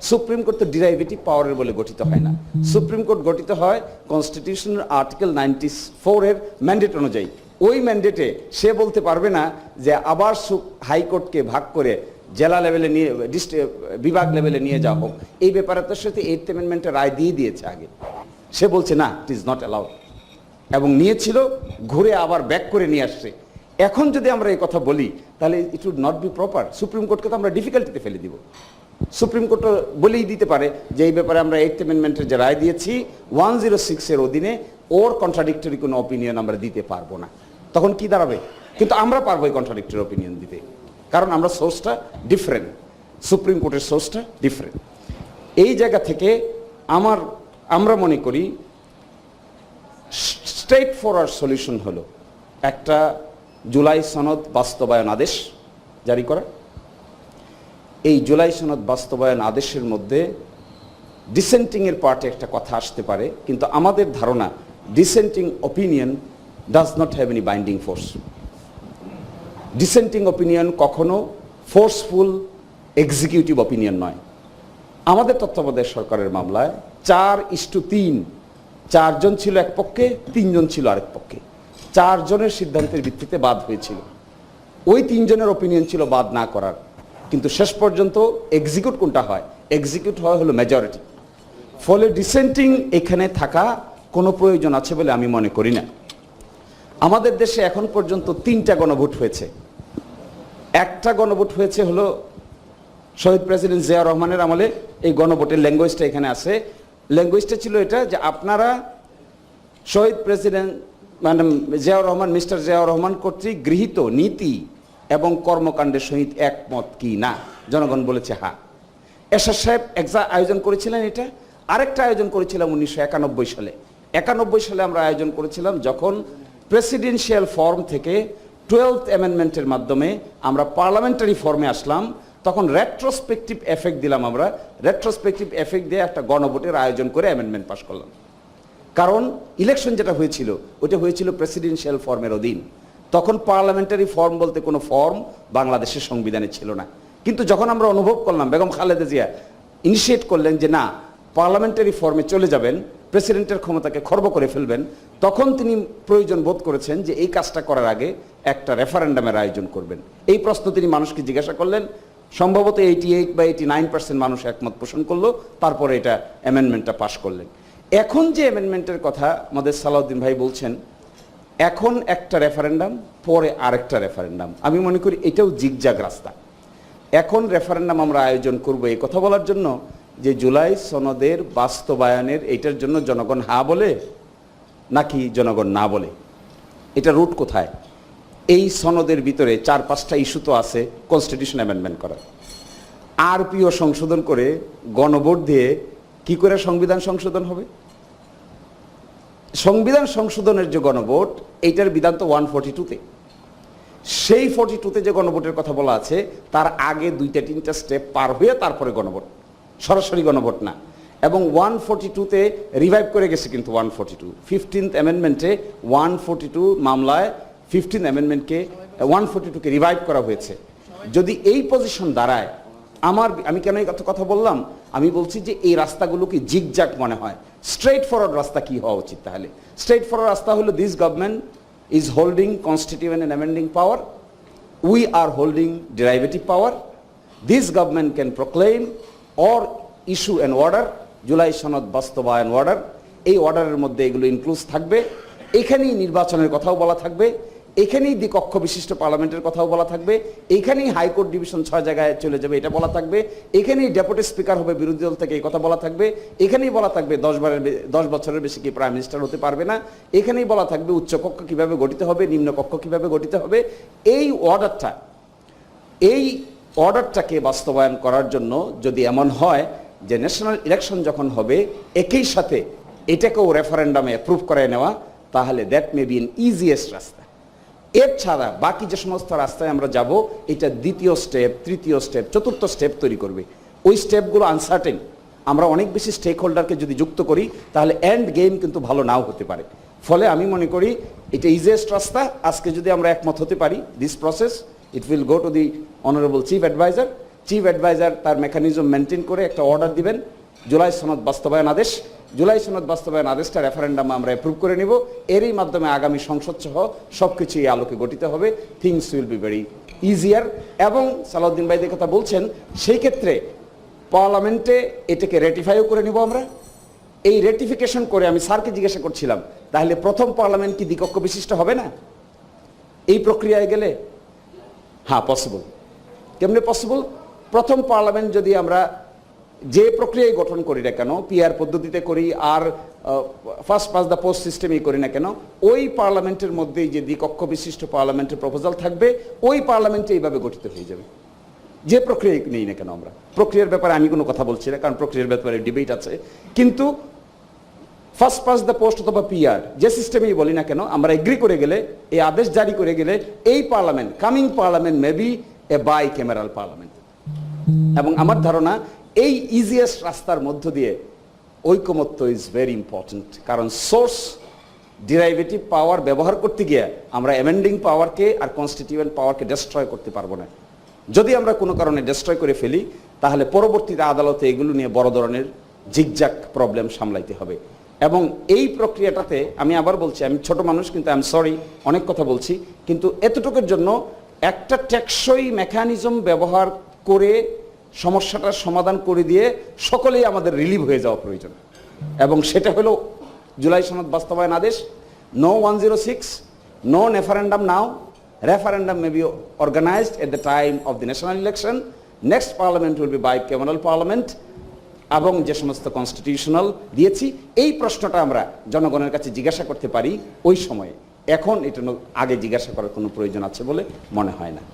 Supreme court তো derivative পাওয়ারের বলে গঠিত হয় না। সুপ্রিম কোর্ট গঠিত হয় কনস্টিটিউশনের আর্টিকেল 94 এর ম্যান্ডেট অনুযায়ী। ওই ম্যান্ডেটে সে বলতে পারবে না যে আবার হাইকোর্টকে ভাগ করে জেলা লেভেলে নিয়ে বিভাগ লেভেলে নিয়ে যাওয়া হোক। এই ব্যাপারে তার সাথে 8th অ্যামেন্ডমেন্টের রায় দিয়ে দিয়েছে আগে। সে বলছে না, ইট ইজ নট অ্যালাউড, এবং নিয়েছিল, ঘুরে আবার ব্যাক করে নিয়ে আসছে। এখন যদি আমরা এই কথা বলি তাহলে it would not be proper. Supreme কোর্টকে তো আমরা ডিফিকাল্টিতে ফেলে দিব। সুপ্রিম কোর্ট বলেই দিতে পারে যে এই ব্যাপারে আমরা 8th অ্যামেন্ডমেন্টের যে রায় দিয়েছি 106 এর অধীনে ওর কন্ট্রাডিক্টরি কোনো অপিনিয়ন আমরা দিতে পারবো না। তখন কি দাঁড়াবে? কিন্তু আমরা পারবো এই কন্ট্রাডিক্টরি অপিনিয়ন দিতে, কারণ আমরা সোর্সটা ডিফারেন্ট, সুপ্রিম কোর্টের সোর্সটা ডিফারেন্ট। এই জায়গা থেকে আমরা মনে করি স্ট্রেট ফরওয়ার্ড সলিউশন হলো একটা জুলাই সনদ বাস্তবায়ন আদেশ জারি করা। এই জুলাই সনদ বাস্তবায়ন আদেশের মধ্যে ডিসেন্টিংয়ের পার্টে একটা কথা আসতে পারে, কিন্তু আমাদের ধারণা dissenting opinion does not have any binding force. Dissenting opinion কখনো ফোর্সফুল এক্সিকিউটিভ অপিনিয়ন নয়। আমাদের তত্ত্বাবধায়ক সরকারের মামলায় 4:3, 4 জন ছিল এক পক্ষে, 3 জন ছিল আরেক পক্ষে। 4 জনের সিদ্ধান্তের ভিত্তিতে বাদ হয়েছিল। ওই 3 জনের অপিনিয়ন ছিল বাদ না করার, কিন্তু শেষ পর্যন্ত এক্সিকিউট কোনটা হয়? এক্সিকিউট হয় হলো মেজরিটি। ফলে ডিসেন্টিং এখানে থাকা কোনো প্রয়োজন আছে বলে আমি মনে করি না। আমাদের দেশে এখন পর্যন্ত 3টা গণভোট হয়েছে। একটা গণভোট হয়েছে হলো শহীদ প্রেসিডেন্ট জিয়াউর রহমানের আমলে। এই গণভোটের ল্যাঙ্গুয়েজটা এখানে আছে। ল্যাঙ্গুয়েজটা ছিল এটা যে আপনারা শহীদ প্রেসিডেন্ট মানে জিয়াউর রহমান, মিস্টার জিয়াউর রহমান কর্তৃক গৃহীত নীতি এবং কর্মকাণ্ডের সহিত একমত কি না? জনগণ বলেছে হ্যাঁ। এরশাদ সাহেব আয়োজন করেছিলেন এটা। আরেকটা আয়োজন করেছিলাম 1991 সালে। 91 সালে আমরা আয়োজন করেছিলাম যখন প্রেসিডেন্সিয়াল ফর্ম থেকে 12th অ্যামেন্ডমেন্টের মাধ্যমে আমরা পার্লামেন্টারি ফর্মে আসলাম। তখন রেট্রোস্পেক্টিভ এফেক্ট দিলাম। আমরা রেট্রোস্পেক্টিভ এফেক্ট দিয়ে একটা গণভোটের আয়োজন করে অ্যামেন্ডমেন্ট পাস করলাম। কারণ ইলেকশন যেটা হয়েছিল ওটা হয়েছিল প্রেসিডেন্সিয়াল ফর্মের অধীন। তখন পার্লামেন্টারি ফর্ম বলতে কোনো ফর্ম বাংলাদেশের সংবিধানে ছিল না। কিন্তু যখন আমরা অনুভব করলাম, বেগম খালেদা জিয়া ইনিশিয়েট করলেন যে না, পার্লামেন্টারি ফর্মে চলে যাবেন, প্রেসিডেন্টের ক্ষমতাকে খর্ব করে ফেলবেন, তখন তিনি প্রয়োজন বোধ করেছেন যে এই কাজটা করার আগে একটা রেফারেন্ডামের আয়োজন করবেন। এই প্রশ্ন তিনি মানুষকে জিজ্ঞাসা করলেন। সম্ভবত 88 বা 89% মানুষ একমত পোষণ করলো। তারপরে এটা অ্যামেন্ডমেন্টটা পাশ করলেন। এখন যে অ্যামেন্ডমেন্টের কথা আমাদের সালাউদ্দিন ভাই বলছেন, এখন একটা রেফারেন্ডাম, পরে আরেকটা রেফারেন্ডাম, আমি মনে করি এটাও জিগজাগ রাস্তা। এখন রেফারেন্ডাম আমরা আয়োজন করব এই কথা বলার জন্য যে জুলাই সনদের বাস্তবায়নের এইটার জন্য জনগণ হ্যাঁ বলে নাকি জনগণ না বলে। এটা রুট কোথায়? এই সনদের ভিতরে 4-5টা ইস্যু তো আছে কনস্টিটিউশন অ্যামেন্ডমেন্ট করার। আরপিও সংশোধন করে গণভোট দিয়ে কি করে সংবিধান সংশোধন হবে? সংবিধান সংশোধনের যে গণভোট, এইটার বিধান তো 142-তে। সেই 42-তে যে গণভোটের কথা বলা আছে তার আগে 2-3টা স্টেপ পার হয়ে তারপরে গণভোট, সরাসরি গণভোট না। এবং 142-তে রিভাইভ করে গেছে কিন্তু 142 15th অ্যামেন্ডমেন্টে 142 মামলায় 15th অ্যামেন্ডমেন্টকে 142-কে রিভাইভ করা হয়েছে। যদি এই পজিশন দাঁড়ায়, আমি কেন এই কথা বললাম? আমি বলছি যে এই রাস্তাগুলোকে জিগজাগ মনে হয়। স্ট্রেট ফরওয়ার্ড রাস্তা কি হওয়া উচিত? তাহলে স্ট্রেট ফরওয়ার্ড রাস্তা হলো this government is holding constituent and amending power. We are holding derivative power. This government can proclaim or issue an order, July সনদ বাস্তবায়ন অর্ডার। এই অর্ডারের মধ্যে এগুলো ইনক্লুড থাকবে। এখানেই নির্বাচনের কথাও বলা থাকবে, এখানেই দ্বিকক্ষ বিশিষ্ট পার্লামেন্টের কথাও বলা থাকবে, এখানেই হাইকোর্ট ডিভিশন 6 জায়গায় চলে যাবে এটা বলা থাকবে, এখানেই ডেপুটি স্পিকার হবে বিরোধী দল থেকে এই কথা বলা থাকবে, এখানেই বলা থাকবে 10 বছরের বেশি কি প্রাইম মিনিস্টার হতে পারবে না, এখানেই বলা থাকবে উচ্চকক্ষ কিভাবে গঠিত হবে, নিম্নকক্ষ কিভাবে গঠিত হবে। এই অর্ডারটাকে বাস্তবায়ন করার জন্য যদি এমন হয় যে ন্যাশনাল ইলেকশন যখন হবে একই সাথে এটাকেও রেফারেন্ডামে অ্যাপ্রুভ করে নেওয়া, তাহলে that may be N easiest রাস্তা। এর ছাড়া বাকি যে সমস্ত রাস্তায় আমরা যাব, এটা দ্বিতীয় স্টেপ, তৃতীয় স্টেপ, চতুর্থ স্টেপ তৈরি করবে। ওই স্টেপগুলো আনসার্টেন। আমরা অনেক বেশি স্টেক হোল্ডারকে যদি যুক্ত করি তাহলে এন্ড গেম কিন্তু ভালো নাও হতে পারে। ফলে আমি মনে করি এটা ইজিয়েস্ট রাস্তা। আজকে যদি আমরা একমত হতে পারি, this process it will go to the honourable chief adviser. Chief adviser তার মেকানিজম মেনটেন করে একটা অর্ডার দিবেন, জুলাই সনদ বাস্তবায়ন আদেশ। জুলাই সনদ বাস্তবায়ন আদেশটা রেফারেন্ডামে আমরা অ্যাপ্রুভ করে নিব। এরই মাধ্যমে আগামী সংসদ সহ সব কিছু এই আলোকে গঠিত হবে। Things will be very easier. এবং সালাউদ্দিন ভাই যে কথা বলছেন, সেই ক্ষেত্রে পার্লামেন্টে এটাকে রেটিফাইও করে নিব আমরা। এই রেটিফিকেশন করে আমি স্যারকে জিজ্ঞাসা করছিলাম, তাহলে প্রথম পার্লামেন্ট কি দ্বিকক্ষ বিশিষ্ট হবে না এই প্রক্রিয়ায় গেলে? হ্যাঁ, পসিবল। কেমনে পসিবল? প্রথম পার্লামেন্ট যদি আমরা যে প্রক্রিয়ায় গঠন করি না কেন, পিআর পদ্ধতিতে করি আর ফার্স্ট পাস দ্য পোস্ট সিস্টেমেই করি না কেন, ওই পার্লামেন্টের মধ্যেই যে দ্বিকক্ষ বিশিষ্ট পার্লামেন্টের প্রপোজাল থাকবে, ওই পার্লামেন্টে এইভাবে গঠিত হয়ে যাবে। যে প্রক্রিয়ায় নেই না কেন আমরা, প্রক্রিয়ার ব্যাপারে আমি কোনো কথা বলছি না, কারণ প্রক্রিয়ার ব্যাপারে ডিবেট আছে। কিন্তু ফার্স্ট পাস দ্য পোস্ট অথবা পিআর যে সিস্টেমেই বলি না কেন, আমরা এগ্রি করে গেলে, এই আদেশ জারি করে গেলে, এই parliament, coming parliament may be a bicameral parliament. এবং আমার ধারণা এই ইজিয়েস্ট রাস্তার মধ্য দিয়ে ঐকমত্য ইজ ভেরি ইম্পর্টেন্ট। কারণ সোর্স ডিরাইভেটিভ পাওয়ার ব্যবহার করতে গিয়ে আমরা অ্যামেন্ডিং পাওয়ারকে আর কনস্টিটিউয়েন্ট পাওয়ারকে ডেস্ট্রয় করতে পারবো না। যদি আমরা কোনো কারণে ডেস্ট্রয় করে ফেলি, তাহলে পরবর্তীতে আদালতে এগুলো নিয়ে বড় ধরনের জিগজাক প্রবলেম সামলাইতে হবে। এবং এই প্রক্রিয়াটাতে আমি আবার বলছি, আমি ছোট মানুষ, কিন্তু আই এম সরি অনেক কথা বলছি, কিন্তু এতটুকুর জন্য একটা টেকসই মেকানিজম ব্যবহার করে সমস্যাটার সমাধান করে দিয়ে সকলেই আমাদের রিলিভ হয়ে যাওয়া প্রয়োজন। এবং সেটা হলো জুলাই সনদ বাস্তবায়ন আদেশ। No 106, no referendum now, referendum may be organized at the time of the national election. Next parliament will be bicameral parliament. এবং যে সমস্ত কনস্টিটিউশনাল দিয়েছি, এই প্রশ্নটা আমরা জনগণের কাছে জিজ্ঞাসা করতে পারি ওই সময়ে। এখন এটা আগে জিজ্ঞাসা করার কোনো প্রয়োজন আছে বলে মনে হয় না।